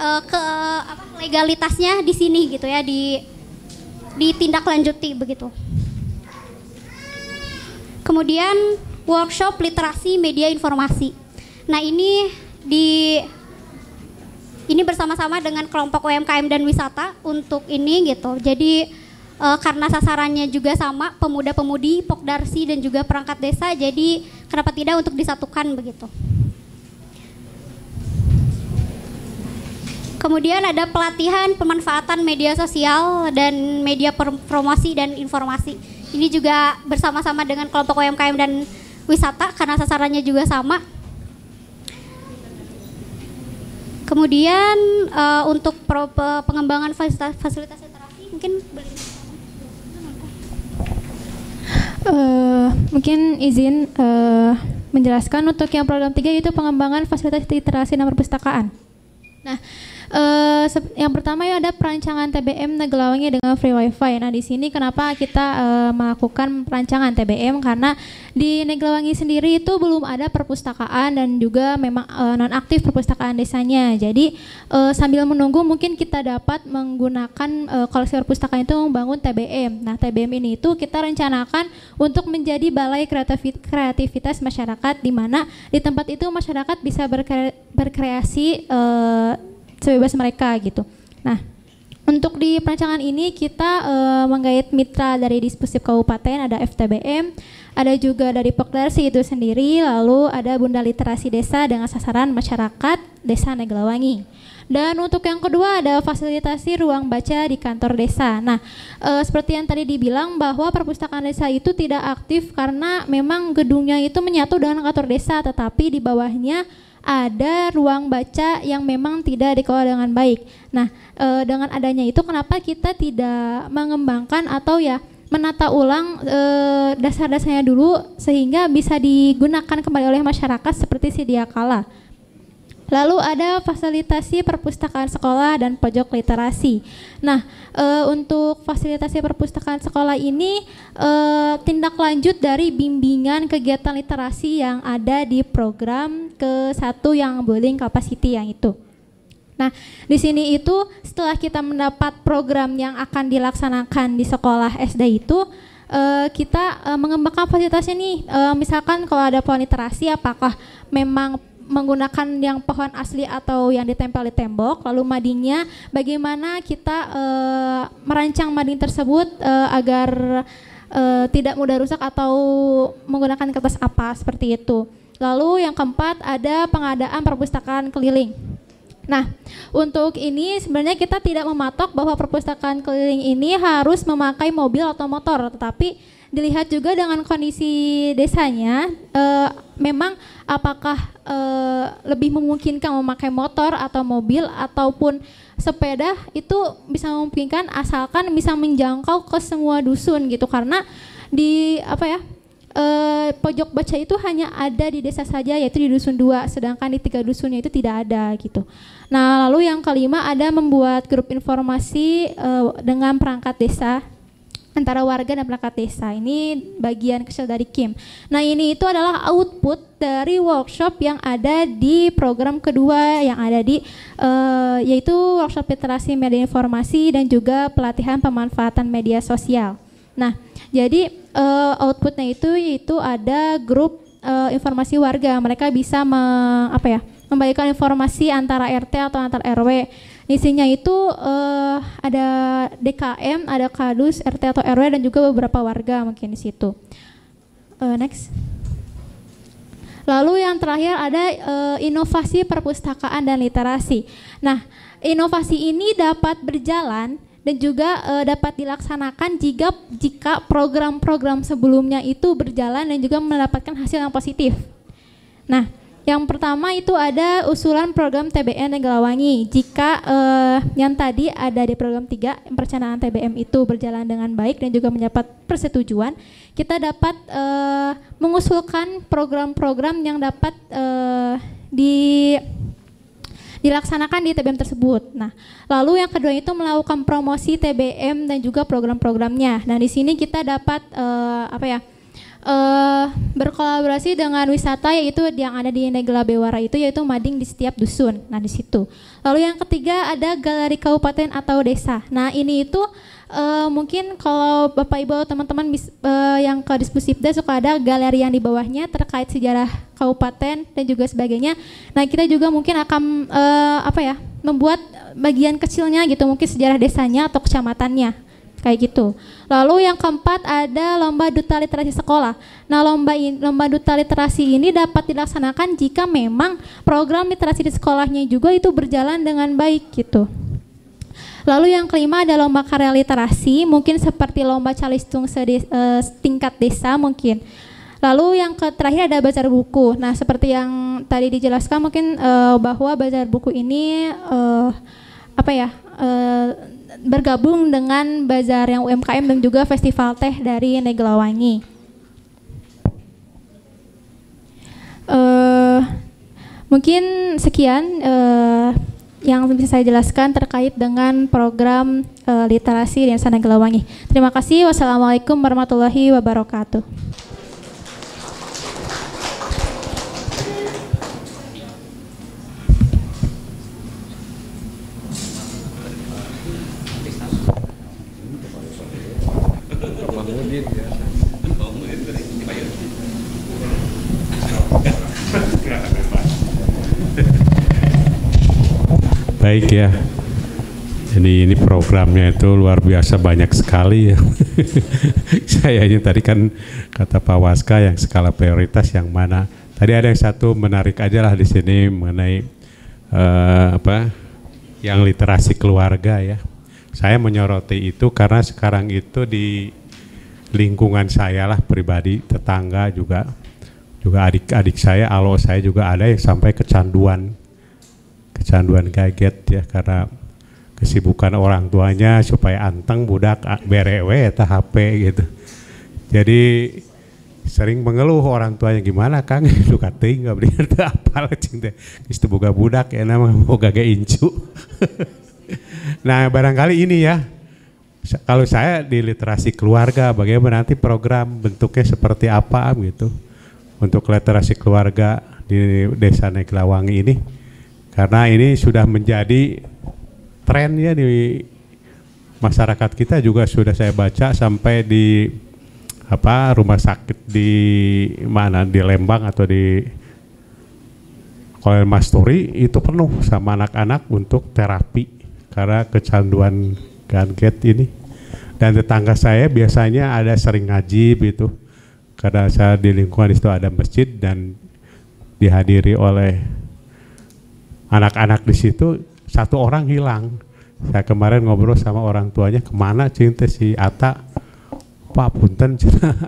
legalitasnya di sini gitu ya, ditindaklanjuti begitu. Kemudian workshop literasi media informasi. Nah ini bersama-sama dengan kelompok UMKM dan wisata untuk ini gitu. Jadi karena sasarannya juga sama, pemuda-pemudi, Pokdarsi dan juga perangkat desa, jadi kenapa tidak untuk disatukan begitu. Kemudian ada pelatihan pemanfaatan media sosial dan media promosi dan informasi. Ini juga bersama-sama dengan kelompok UMKM dan wisata karena sasarannya juga sama. Kemudian untuk pengembangan fasilitas literasi mungkin mungkin izin menjelaskan untuk yang program 3 yaitu pengembangan fasilitas literasi dan perpustakaan. Nah, yang pertama ya ada perancangan TBM Neglawangi dengan free wifi. Nah di sini kenapa kita melakukan perancangan TBM, karena di Neglawangi sendiri itu belum ada perpustakaan dan juga memang nonaktif perpustakaan desanya. Jadi sambil menunggu mungkin kita dapat menggunakan koleksi perpustakaan itu membangun TBM. Nah TBM ini itu kita rencanakan untuk menjadi balai kreativitas masyarakat, di mana di tempat itu masyarakat bisa berkreasi sebebas mereka gitu. Nah, untuk di perancangan ini kita menggait mitra dari Dispusdip Kabupaten, ada FTBM, ada juga dari Pokdarsi itu sendiri, lalu ada Bunda Literasi Desa dengan sasaran masyarakat Desa Neglawangi. Dan untuk yang kedua ada fasilitasi ruang baca di kantor desa. Nah, seperti yang tadi dibilang bahwa perpustakaan desa itu tidak aktif karena memang gedungnya itu menyatu dengan kantor desa, tetapi di bawahnya ada ruang baca yang memang tidak dikelola dengan baik. Nah, dengan adanya itu kenapa kita tidak mengembangkan atau ya menata ulang dasar-dasarnya dulu sehingga bisa digunakan kembali oleh masyarakat seperti sedia kala. Lalu ada fasilitasi perpustakaan sekolah dan pojok literasi. Nah, untuk fasilitasi perpustakaan sekolah ini tindak lanjut dari bimbingan kegiatan literasi yang ada di program ke-1 yang building capacity yang itu. Nah, di sini itu setelah kita mendapat program yang akan dilaksanakan di sekolah SD itu, kita mengembangkan fasilitasnya nih. Misalkan kalau ada pohon literasi, apakah memang menggunakan yang pohon asli atau yang ditempel di tembok, lalu madingnya bagaimana kita merancang mading tersebut agar tidak mudah rusak atau menggunakan kertas apa seperti itu. Lalu yang keempat ada pengadaan perpustakaan keliling. Nah, untuk ini sebenarnya kita tidak mematok bahwa perpustakaan keliling ini harus memakai mobil atau motor, tetapi dilihat juga dengan kondisi desanya, memang apakah lebih memungkinkan memakai motor atau mobil ataupun sepeda, itu bisa memungkinkan asalkan bisa menjangkau ke semua dusun gitu, karena di pojok baca itu hanya ada di desa saja, yaitu di dusun 2, sedangkan di 3 dusunnya itu tidak ada gitu. Nah, lalu yang kelima ada membuat grup informasi dengan perangkat desa, antara warga dan perangkat desa. Ini bagian kecil dari Kim. Nah, ini itu adalah output dari workshop yang ada di program kedua yang ada di yaitu workshop literasi media informasi dan juga pelatihan pemanfaatan media sosial. Nah, jadi outputnya itu yaitu ada grup informasi warga. Mereka bisa membagikan informasi antara RT atau antar RW. Isinya itu ada DKM, ada Kadus, RT atau RW dan juga beberapa warga mungkin di situ. Next. Lalu yang terakhir ada inovasi perpustakaan dan literasi. Nah, inovasi ini dapat berjalan dan juga dapat dilaksanakan jika program-program sebelumnya itu berjalan dan juga mendapatkan hasil yang positif. Nah, yang pertama itu ada usulan program TBM Neglawangi. Jika yang tadi ada di program 3, perencanaan TBM itu berjalan dengan baik dan juga mendapat persetujuan, kita dapat mengusulkan program-program yang dapat dilaksanakan di TBM tersebut. Nah, lalu yang kedua itu melakukan promosi TBM dan juga program-programnya. Nah, di sini kita dapat berkolaborasi dengan wisata yaitu yang ada di Negla Bewara itu yaitu mading di setiap dusun. Nah, di situ. Lalu yang ketiga ada galeri kabupaten atau desa. Nah, ini itu mungkin kalau Bapak Ibu teman-teman yang ke Dispusipda suka ada galeri yang di bawahnya terkait sejarah kabupaten dan juga sebagainya. Nah, kita juga mungkin akan membuat bagian kecilnya gitu, mungkin sejarah desanya atau kecamatannya. Kayak gitu. Lalu yang keempat ada lomba duta literasi sekolah. Nah, lomba duta literasi ini dapat dilaksanakan jika memang program literasi di sekolahnya juga itu berjalan dengan baik gitu. Lalu yang kelima ada lomba karya literasi, mungkin seperti lomba calistung tingkat desa mungkin. Lalu yang terakhir ada bazar buku. Nah, seperti yang tadi dijelaskan mungkin bahwa bazar buku ini bergabung dengan bazar yang UMKM dan juga festival teh dari Neglawangi. Mungkin sekian yang bisa saya jelaskan terkait dengan program literasi di Desa Neglawangi. Terima kasih. Wassalamualaikum warahmatullahi wabarakatuh. Baik ya, ini programnya itu luar biasa banyak sekali ya. Sayanya tadi kan kata Pak Waska yang skala prioritas yang mana. Tadi ada yang satu menarik aja lah di sini mengenai yang literasi keluarga ya. Saya menyoroti itu karena sekarang itu di lingkungan saya lah pribadi, tetangga juga adik-adik saya, alo saya juga ada yang sampai kecanduan gadget ya, karena kesibukan orang tuanya supaya anteng budak berewe eta HP gitu. Jadi sering mengeluh orang tuanya, gimana Kang lu kating nggak beli apa cing teh geus teu boga budak ya mah boga ge incu. Nah, barangkali ini ya, kalau saya di literasi keluarga, bagaimana nanti program bentuknya seperti apa gitu untuk literasi keluarga di Desa Neglawangi ini, karena ini sudah menjadi tren ya di masyarakat kita juga. Sudah saya baca sampai di rumah sakit di mana, di Lembang atau di Kolel Masturi itu penuh sama anak-anak untuk terapi karena kecanduan gadget ini. Dan tetangga saya biasanya ada sering ngaji gitu, karena saya di lingkungan itu ada masjid dan dihadiri oleh anak-anak di situ. Satu orang hilang. Saya kemarin ngobrol sama orang tuanya, kemana cinta si Ata? Pak punten,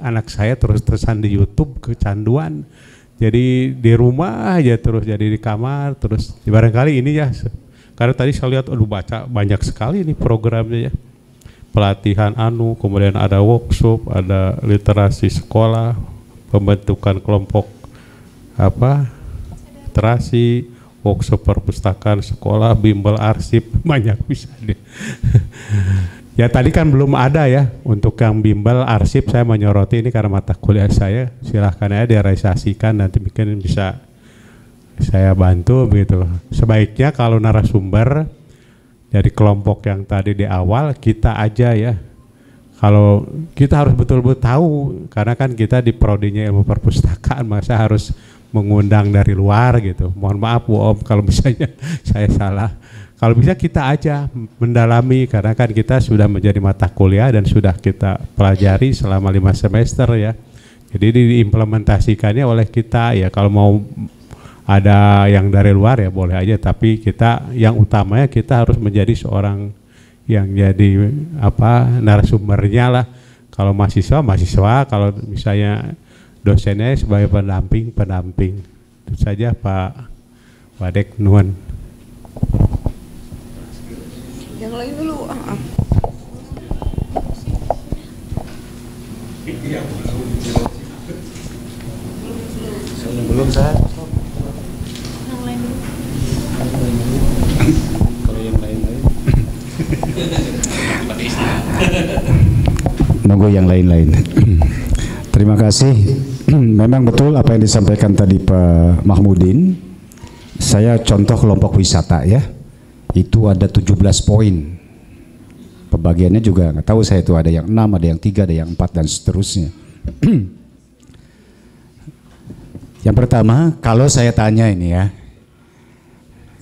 anak saya terus-terusan di YouTube kecanduan. Jadi di rumah aja terus, jadi di kamar terus. Barangkali ini ya, karena tadi saya lihat, baca banyak sekali ini programnya ya. Pelatihan kemudian ada workshop, ada literasi sekolah, pembentukan kelompok literasi, workshop perpustakaan sekolah, bimbel arsip, banyak bisa deh. Ya tadi kan belum ada ya untuk yang bimbel arsip, saya menyoroti ini karena mata kuliah saya, silahkan aja direalisasikan, nanti mungkin bisa saya bantu begitu. Sebaiknya kalau narasumber dari kelompok yang tadi di awal kita aja ya. Kalau kita harus betul-betul tahu, karena kan kita di prodinya ilmu perpustakaan, masa harus mengundang dari luar gitu. Mohon maaf Bu Om kalau misalnya saya salah. Kalau bisa kita aja mendalami, karena kan kita sudah menjadi mata kuliah dan sudah kita pelajari selama 5 semester ya. Jadi diimplementasikannya oleh kita ya, kalau mau ada yang dari luar ya boleh aja, tapi kita yang utamanya kita harus menjadi seorang yang jadi narasumbernya lah. Kalau mahasiswa, kalau misalnya dosennya sebagai pendamping. Itu saja Pak Wadek, nuhun. Yang lain dulu. Belum saya. Kalau yang lain-lain. Nunggu yang lain-lain. Terima kasih. Memang betul apa yang disampaikan tadi Pak Mahmudin. Saya contoh kelompok wisata ya. Itu ada 17 poin. Pembagiannya juga nggak tahu saya, itu ada yang 6, ada yang 3, ada yang 4 dan seterusnya. Yang pertama, kalau saya tanya ini ya,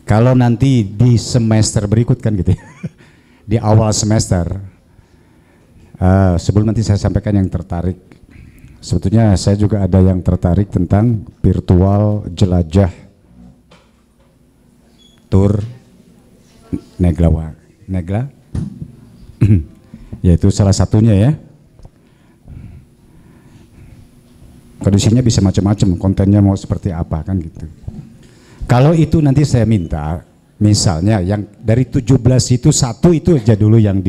kalau nanti di semester berikut kan gitu ya, di awal semester, sebelum nanti saya sampaikan yang tertarik, sebetulnya saya juga ada yang tertarik tentang virtual jelajah tour Negla, yaitu salah satunya ya. Kondisinya bisa macam-macam, kontennya mau seperti apa kan gitu. Kalau itu nanti saya minta, misalnya yang dari 17 itu satu itu aja dulu yang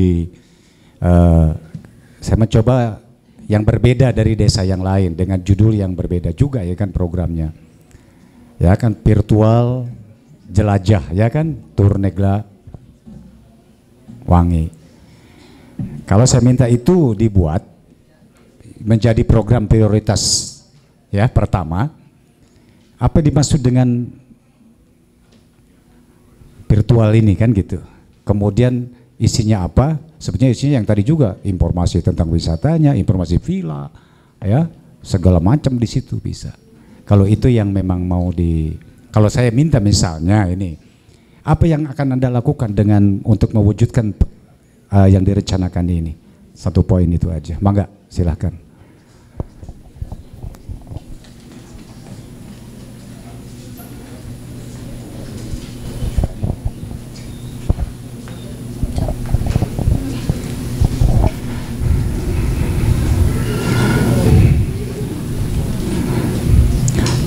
saya mencoba yang berbeda dari desa yang lain dengan judul yang berbeda juga ya kan programnya. Ya kan virtual jelajah ya kan Tur Negla Wangi. Kalau saya minta itu dibuat menjadi program prioritas ya pertama, apa dimaksud dengan virtual ini kan gitu. Kemudian isinya apa? Sebetulnya isinya yang tadi juga, informasi tentang wisatanya, informasi villa, ya segala macam di situ bisa. Kalau itu yang memang mau kalau saya minta misalnya ini, apa yang akan Anda lakukan dengan untuk mewujudkan yang direncanakan ini? Satu poin itu aja. Mangga, silahkan.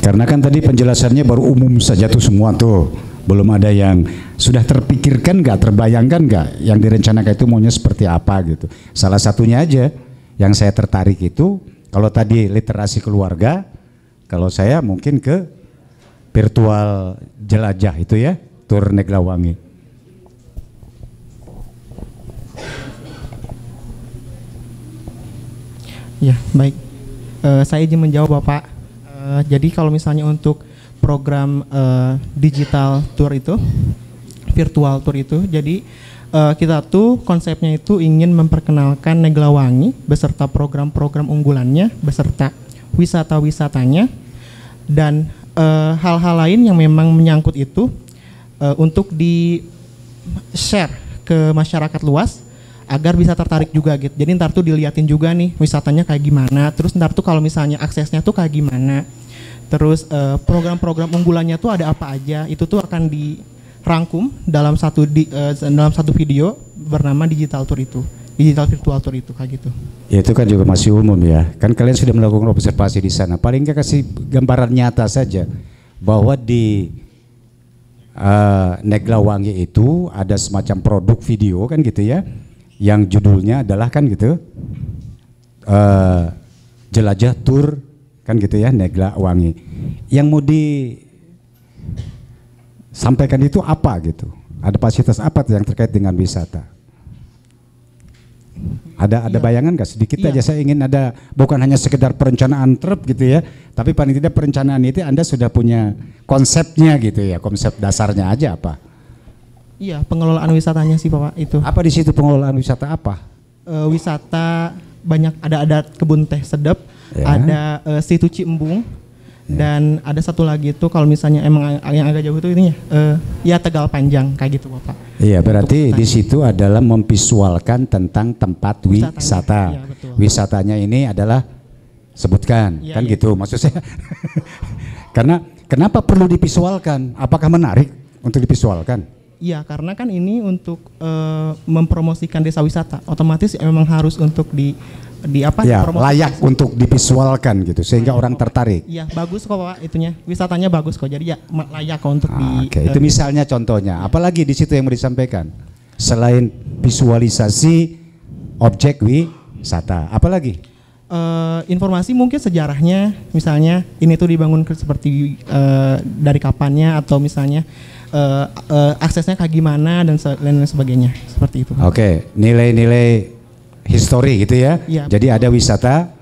Karena kan tadi penjelasannya baru umum saja tuh semua tuh, belum ada yang sudah terpikirkan nggak, terbayangkan nggak yang direncanakan itu maunya seperti apa gitu. Salah satunya aja yang saya tertarik itu, kalau tadi literasi keluarga, kalau saya mungkin ke virtual jelajah itu ya, Tur Negla Wangi. Ya baik, saya izin menjawab Bapak. Jadi kalau misalnya untuk program digital tour itu, virtual tour itu, jadi kita tuh konsepnya itu ingin memperkenalkan Negla Wangi beserta program-program unggulannya, beserta wisata-wisatanya, dan hal-hal lain yang memang menyangkut itu untuk di-share ke masyarakat luas agar bisa tertarik juga gitu. Jadi ntar tuh diliatin juga nih wisatanya kayak gimana, terus ntar tuh kalau misalnya aksesnya tuh kayak gimana, terus program-program unggulannya tuh ada apa aja, itu tuh akan dirangkum dalam satu video bernama digital tour itu, digital virtual tour itu kayak gitu. Ya itu kan juga masih umum ya, kan kalian sudah melakukan observasi di sana, paling nggak kasih gambaran nyata saja bahwa di Negla Wangi itu ada semacam produk video kan gitu ya, yang judulnya adalah kan gitu jelajah tour kan gitu ya Negla Wangi. Yang mau disampaikan itu apa gitu? Ada fasilitas apa yang terkait dengan wisata? Ada bayangan nggak sedikit aja? Saya ingin ada, bukan hanya sekedar perencanaan trip gitu ya, tapi paling tidak perencanaan itu Anda sudah punya konsepnya gitu ya, konsep dasarnya aja apa? Iya, pengelolaan wisatanya sih Bapak itu. Apa di situ pengelolaan wisata apa? Wisata banyak, ada kebun teh sedep, ya. Ada situ Ciembung, ya. Dan ada satu lagi itu kalau misalnya emang yang agak jauh itu ini ya Tegal Panjang kayak gitu Bapak. Iya, berarti di situ adalah memvisualkan tentang tempat wisata. Ya, betul. Wisatanya ini adalah sebutkan, Iya, kan iya. gitu maksud saya. Karena kenapa perlu divisualkan? Apakah menarik untuk divisualkan? Iya, karena kan ini untuk mempromosikan desa wisata, otomatis memang harus untuk di apa? Ya, dipromosikan. layak untuk divisualkan gitu sehingga orang tertarik. Iya, bagus kok Pak itunya. Wisatanya bagus kok. Jadi ya layak kok untuk di Oke, itu misalnya contohnya. Apalagi di situ yang mau disampaikan? Selain visualisasi objek wisata, apalagi? Informasi mungkin sejarahnya, misalnya ini tuh dibangun seperti dari kapannya atau misalnya aksesnya kayak gimana dan lain sebagainya seperti itu. Oke, nilai-nilai histori gitu ya. Iya. Jadi ada wisata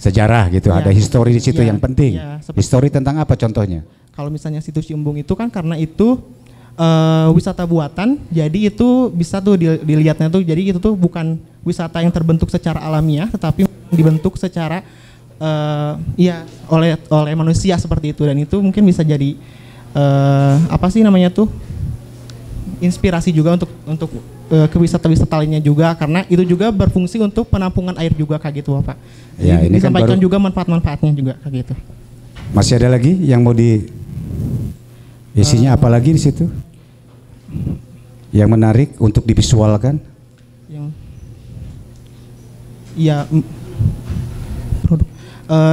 sejarah gitu, Iya. ada histori di situ Iya, yang penting. iya, seperti Histori tentang apa contohnya? Kalau misalnya situs Ciumbung itu kan karena itu wisata buatan, jadi itu bisa tuh dilihatnya tuh, jadi itu tuh bukan wisata yang terbentuk secara alamiah, tetapi dibentuk secara ya oleh manusia seperti itu, dan itu mungkin bisa jadi apa sih namanya tuh inspirasi juga untuk ke wisata-wisata lainnya juga, karena itu juga berfungsi untuk penampungan air juga kayak gitu Bapak. Ya, Jadi ini kan disampaikan baru- juga manfaat-manfaatnya juga kayak gitu. Masih ada lagi yang mau isinya apa lagi di situ? Yang menarik untuk divisualkan? Yang iya produk.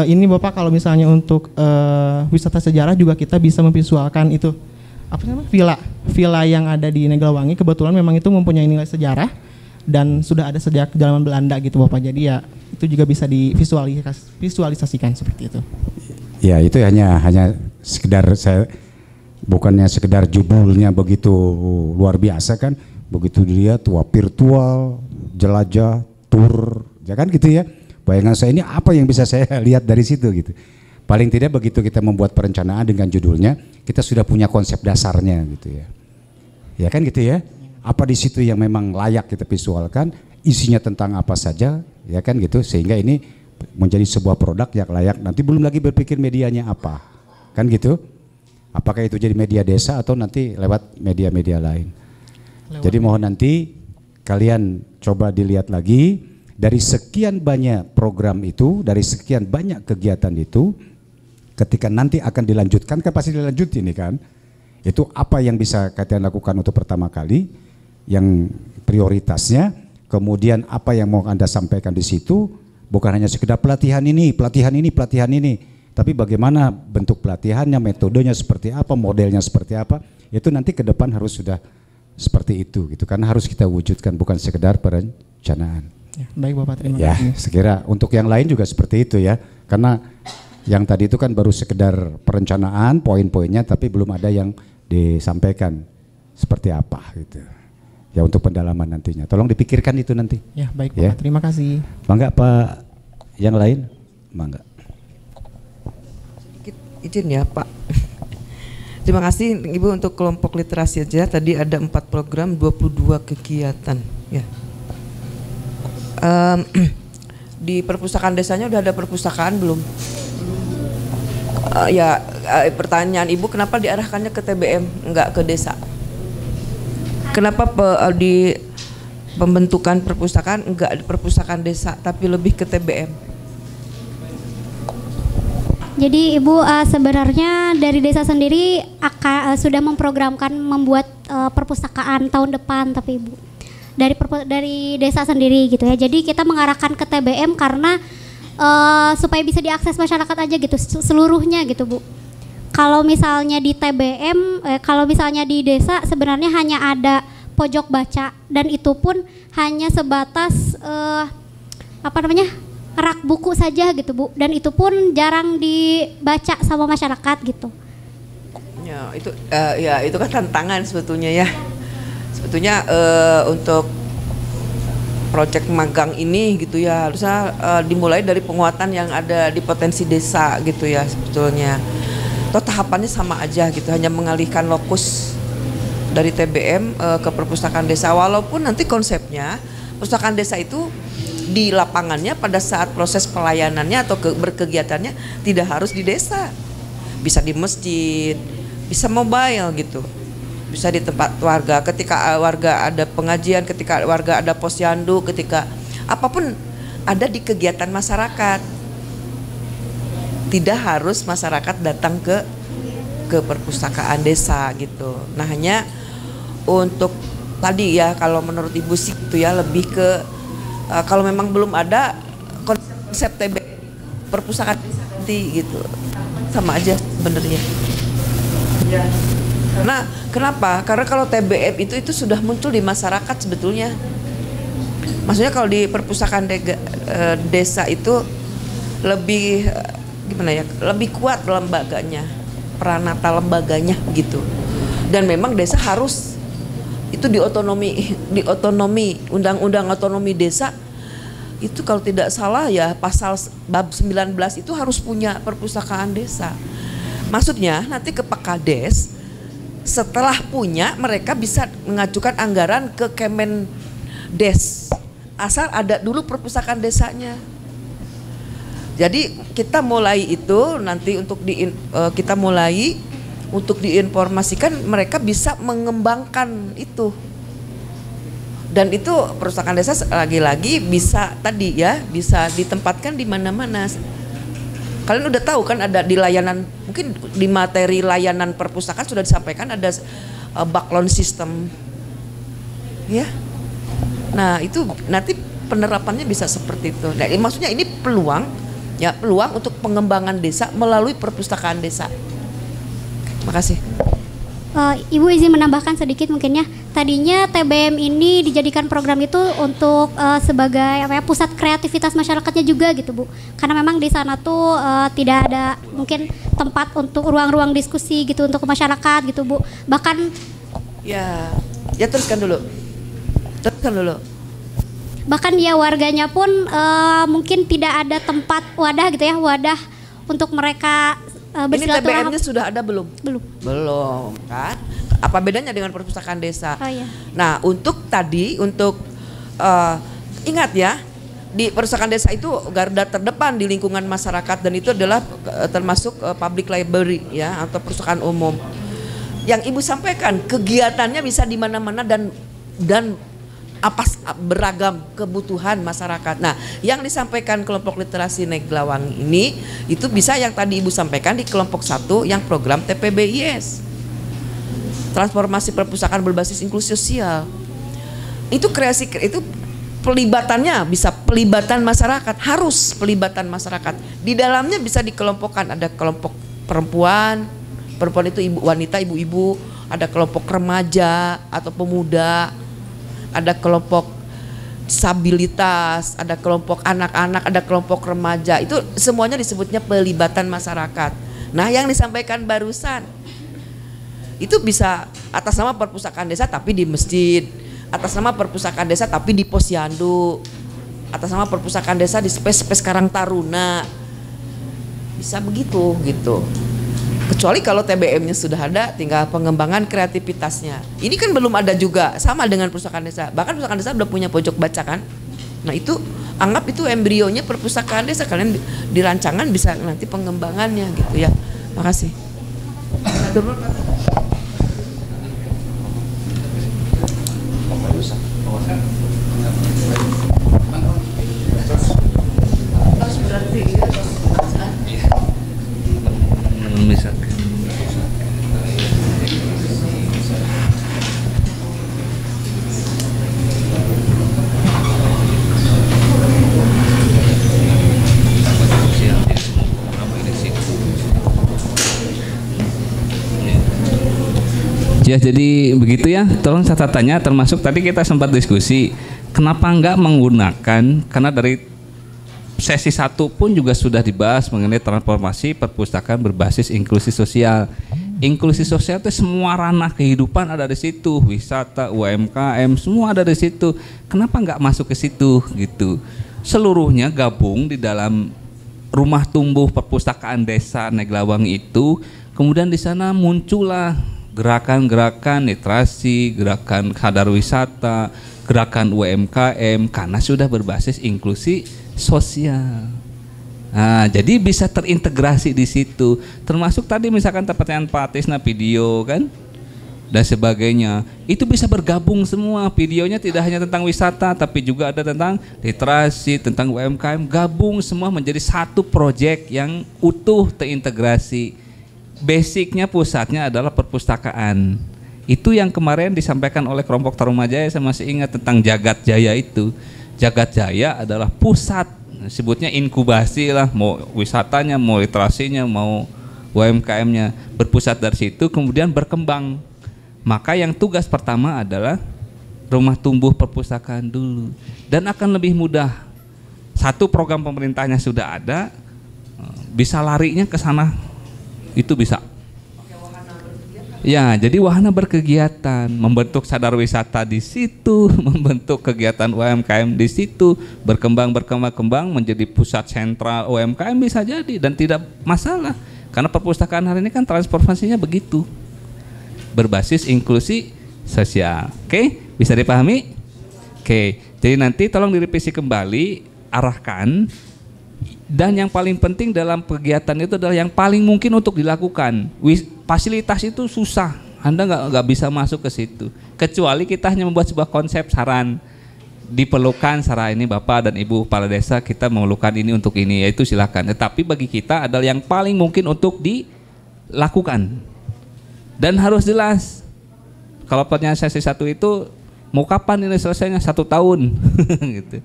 Ini Bapak kalau misalnya untuk wisata sejarah juga kita bisa memvisualkan itu apa namanya villa yang ada di Neglawangi, kebetulan memang itu mempunyai nilai sejarah dan sudah ada sejak zaman Belanda gitu Bapak. Jadi ya itu juga bisa divisualisasikan seperti itu. Ya itu hanya sekedar saya, bukannya sekedar judulnya begitu luar biasa kan, begitu dilihat wah virtual, jelajah, tour, ya kan gitu ya. Bayangan saya ini apa yang bisa saya lihat dari situ gitu. Paling tidak begitu kita membuat perencanaan dengan judulnya, kita sudah punya konsep dasarnya gitu ya. Ya kan gitu ya. Apa di situ yang memang layak kita visualkan, isinya tentang apa saja, ya kan gitu, sehingga ini menjadi sebuah produk yang layak. Nanti belum lagi berpikir medianya apa, kan gitu. Apakah itu jadi media desa atau nanti lewat media-media lain. Jadi mohon nanti kalian coba dilihat lagi dari sekian banyak program itu, dari sekian banyak kegiatan itu, ketika nanti akan dilanjutkan, kan pasti dilanjutin ini kan. Itu apa yang bisa kalian lakukan untuk pertama kali, yang prioritasnya, kemudian apa yang mau Anda sampaikan di situ, bukan hanya sekedar pelatihan ini, tapi bagaimana bentuk pelatihannya, metodenya seperti apa, modelnya seperti apa, itu nanti ke depan harus sudah seperti itu gitu, karena harus kita wujudkan, bukan sekedar perencanaan. Ya, baik Bapak, terima Ya, kasih. sekira untuk yang lain juga seperti itu ya, karena yang tadi itu kan baru sekedar perencanaan, poin-poinnya, tapi belum ada yang disampaikan seperti apa gitu. Ya untuk pendalaman nantinya, tolong dipikirkan itu nanti. Ya, baik Bapak, Ya. terima kasih. Mangga Pak, yang lain? Mangga. Izin ya Pak. Terima kasih Ibu untuk kelompok literasi aja. Tadi ada 4 program, 22 kegiatan. Ya. Di perpustakaan desanya udah ada perpustakaan belum? Pertanyaan Ibu, kenapa diarahkannya ke TBM, enggak ke desa? Kenapa di pembentukan perpustakaan enggak di perpustakaan desa, tapi lebih ke TBM? Jadi Ibu sebenarnya dari desa sendiri sudah memprogramkan membuat perpustakaan tahun depan, tapi Ibu dari desa sendiri gitu ya. Jadi kita mengarahkan ke TBM karena supaya bisa diakses masyarakat aja gitu seluruhnya gitu Bu. Kalau misalnya di TBM, kalau misalnya di desa sebenarnya hanya ada pojok baca, dan itu pun hanya sebatas rak buku saja gitu Bu, dan itu pun jarang dibaca sama masyarakat gitu. Ya itu kan tantangan sebetulnya ya. Sebetulnya untuk proyek magang ini gitu ya harusnya dimulai dari penguatan yang ada di potensi desa gitu ya sebetulnya. Atau tahapannya sama aja gitu, hanya mengalihkan lokus dari TBM ke perpustakaan desa, walaupun nanti konsepnya perpustakaan desa itu di lapangannya pada saat proses pelayanannya atau berkegiatannya tidak harus di desa, bisa di masjid, bisa mobile gitu, bisa di tempat warga, ketika warga ada pengajian, ketika warga ada posyandu, ketika apapun ada di kegiatan masyarakat tidak harus masyarakat datang ke perpustakaan desa gitu. Nah, hanya untuk tadi ya, kalau menurut Ibu sih itu ya lebih ke kalau memang belum ada konsep TB perpustakaan desa nanti gitu, sama aja sebenarnya. Ya. Nah, kenapa? Karena kalau TBM itu sudah muncul di masyarakat sebetulnya. Maksudnya kalau di perpustakaan desa itu lebih gimana ya? Lebih kuat lembaganya, peranata lembaganya gitu. Dan memang desa harus itu diotonomi undang-undang otonomi desa itu kalau tidak salah ya pasal bab 19 itu harus punya perpustakaan desa. Maksudnya nanti ke Pakades setelah punya mereka bisa mengajukan anggaran ke Kemendes asal ada dulu perpustakaan desanya. Jadi kita mulai itu nanti untuk kita mulai untuk diinformasikan mereka bisa mengembangkan itu. Dan itu perpustakaan desa lagi-lagi bisa tadi ya bisa ditempatkan di mana-mana. Kalian udah tahu kan ada di layanan, mungkin di materi layanan perpustakaan sudah disampaikan ada backlog system, ya. Nah itu nanti penerapannya bisa seperti itu. Nah maksudnya ini peluang untuk pengembangan desa melalui perpustakaan desa. Makasih. Ibu izin menambahkan sedikit mungkin ya. Tadinya TBM ini dijadikan program itu untuk sebagai pusat kreativitas masyarakatnya juga gitu Bu. Karena memang di sana tuh tidak ada mungkin tempat untuk ruang-ruang diskusi gitu untuk masyarakat gitu Bu. Bahkan ya teruskan dulu. Bahkan ya warganya pun mungkin tidak ada tempat wadah gitu ya, wadah untuk mereka bersilaturahmi. Ini TBM-nya sudah ada belum? Belum kan? Apa bedanya dengan perpustakaan desa? Oh, iya. Nah untuk ingat ya, di perpustakaan desa itu garda terdepan di lingkungan masyarakat dan itu adalah termasuk public library ya atau perpustakaan umum. Yang Ibu sampaikan kegiatannya bisa di mana-mana dan beragam kebutuhan masyarakat. Nah, yang disampaikan kelompok literasi Neglawangi ini itu bisa yang tadi Ibu sampaikan di kelompok 1 yang program TPBIS. Transformasi perpustakaan berbasis inklusi sosial. Itu itu pelibatannya bisa pelibatan masyarakat, harus pelibatan masyarakat. Di dalamnya bisa dikelompokkan, ada kelompok perempuan itu wanita, ibu-ibu, ada kelompok remaja atau pemuda, ada kelompok disabilitas, ada kelompok anak-anak, ada kelompok remaja. Itu semuanya disebutnya pelibatan masyarakat. Nah, yang disampaikan barusan itu bisa atas nama perpustakaan desa tapi di masjid, atas nama perpustakaan desa tapi di posyandu, atas nama perpustakaan desa di space Karang Taruna. Bisa begitu gitu. Kecuali kalau TBM-nya sudah ada, tinggal pengembangan kreativitasnya. Ini kan belum ada juga, sama dengan perpustakaan desa. Bahkan perpustakaan desa udah punya pojok baca kan. Nah itu, anggap itu embrionya perpustakaan desa. Kalian di rancangan bisa nanti pengembangannya gitu ya. Makasih. Ya jadi begitu ya, tolong catatannya termasuk tadi kita sempat diskusi kenapa enggak menggunakan, karena dari sesi 1 pun juga sudah dibahas mengenai transformasi perpustakaan berbasis inklusi sosial. Inklusi sosial itu semua ranah kehidupan ada di situ, wisata, UMKM semua ada di situ. Kenapa enggak masuk ke situ gitu? Seluruhnya gabung di dalam rumah tumbuh perpustakaan desa Neglawangi itu, kemudian di sana muncullah gerakan-gerakan literasi, gerakan sadar wisata, gerakan UMKM karena sudah berbasis inklusi sosial. Nah, jadi bisa terintegrasi di situ. Termasuk tadi misalkan pertanyaan Pak Tisna video kan, dan sebagainya. Itu bisa bergabung semua. Videonya tidak hanya tentang wisata, tapi juga ada tentang literasi, tentang UMKM, gabung semua menjadi satu proyek yang utuh terintegrasi. Basicnya, pusatnya adalah perpustakaan. Itu yang kemarin disampaikan oleh kelompok Tarumajaya, saya masih ingat tentang Jagat Jaya itu. Jagat Jaya adalah pusat, sebutnya inkubasi lah, mau wisatanya, mau literasinya, mau UMKM-nya, berpusat dari situ kemudian berkembang. Maka yang tugas pertama adalah rumah tumbuh perpustakaan dulu, dan akan lebih mudah. Satu, program pemerintahnya sudah ada, bisa larinya ke sana, itu bisa. Ya, jadi wahana berkegiatan, membentuk sadar wisata di situ, membentuk kegiatan UMKM di situ, berkembang menjadi pusat sentral UMKM bisa jadi, dan tidak masalah. Karena perpustakaan hari ini kan transformasinya begitu, berbasis inklusi sosial. Oke, bisa dipahami? Oke, jadi nanti tolong direvisi kembali, arahkan. Dan yang paling penting dalam kegiatan itu adalah yang paling mungkin untuk dilakukan. Fasilitas itu susah, Anda nggak bisa masuk ke situ. Kecuali kita hanya membuat sebuah konsep saran, diperlukan saran ini Bapak dan Ibu Kepala Desa, kita memerlukan ini untuk ini, yaitu silakan. Tetapi bagi kita adalah yang paling mungkin untuk dilakukan. Dan harus jelas. Kalau pertanyaan sesi 1 itu mau kapan ini selesainya? 1 tahun gitu.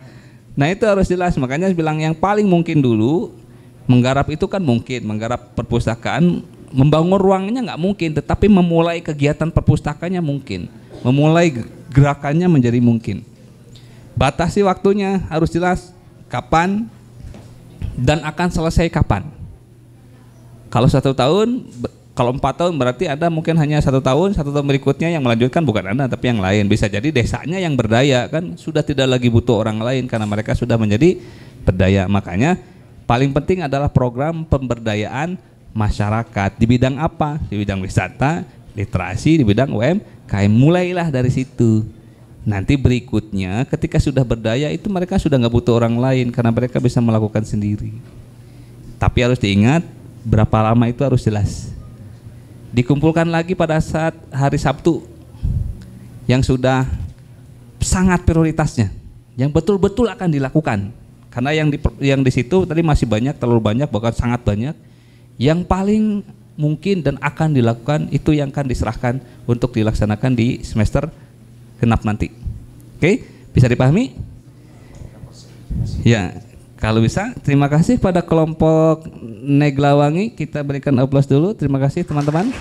Nah itu harus jelas, makanya bilang yang paling mungkin dulu. Menggarap itu kan mungkin, menggarap perpustakaan, membangun ruangnya nggak mungkin, tetapi memulai kegiatan perpustakaannya mungkin, memulai gerakannya menjadi mungkin. Batasi waktunya harus jelas, kapan dan akan selesai kapan. Kalau 1 tahun, kalau 4 tahun berarti ada mungkin hanya 1 tahun, 1 tahun berikutnya yang melanjutkan bukan Anda tapi yang lain. Bisa jadi desanya yang berdaya, kan sudah tidak lagi butuh orang lain karena mereka sudah menjadi berdaya. Makanya paling penting adalah program pemberdayaan masyarakat. Di bidang apa? Di bidang wisata, literasi, di bidang UMKM. Mulailah dari situ. Nanti berikutnya ketika sudah berdaya itu mereka sudah nggak butuh orang lain karena mereka bisa melakukan sendiri. Tapi harus diingat berapa lama itu harus jelas. Dikumpulkan lagi pada saat hari Sabtu yang sudah sangat prioritasnya, yang betul-betul akan dilakukan. Karena yang di situ tadi masih banyak, terlalu banyak, bahkan sangat banyak. Yang paling mungkin dan akan dilakukan itu yang akan diserahkan untuk dilaksanakan di semester genap nanti. Oke, bisa dipahami? Ya, kalau bisa, terima kasih pada kelompok Neglawangi, kita berikan aplaus dulu. Terima kasih teman-teman.